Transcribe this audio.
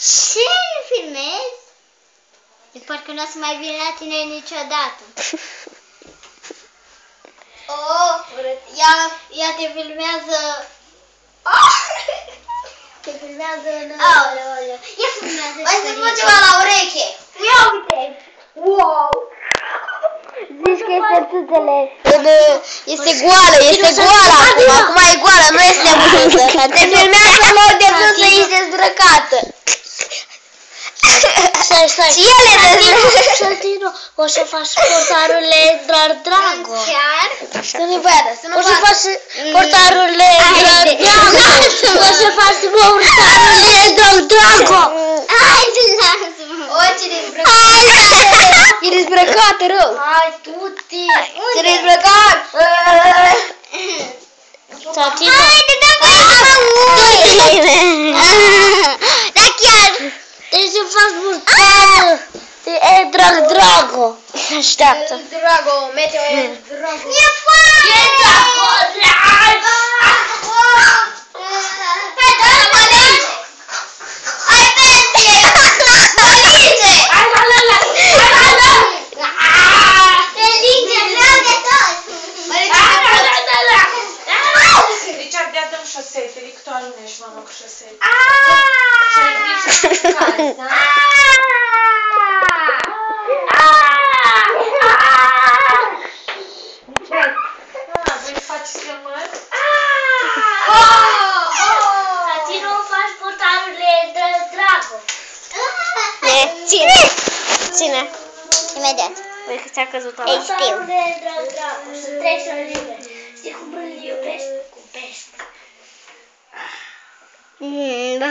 Ce filmezi? De parcă nu o să mai vin la tine niciodată. Oh, ea te filmează. Te filmează în... Aoleu. Ia filmează. Mai să spun ceva la ureche. Ia uite. Wow. Zici că este țâțele. Este goală acum. Acum e goală, nu este bluză. Te filmează în loc de bluză, ești dezbrăcată. Stai. Și el e dezbrăcat. Sătino, o să faci portarurile Drago. Chiar? Să nu vadă, să nu O să vadă. faci portarurile Drago. O să faci portarurile Drago. Haide, lasă-mă. O, ce dezbrăcat. E dezbrăcată rău. Hai, tu-te. Se dezbrăcat. Sătino. Haide, da chiar. Deci să faci portarul Drago. Așteaptă. Drago, meteo e Drago. E foame. E Drago. Ai pensie! Felice! Felice, vreau de tot! Richard, dea-mi șosetele, că tu alunești, mama, cu șosete. Și ai grijă să cazi, da? Voi faceți rămâni? Sătino, faci portarurile Drago. Ține. Imediat. Uite că ți-a căzut ăla. Ei, știu. Portarurile Drago. Să treci la liber. Știi cum îl iubești cu pește. Bă,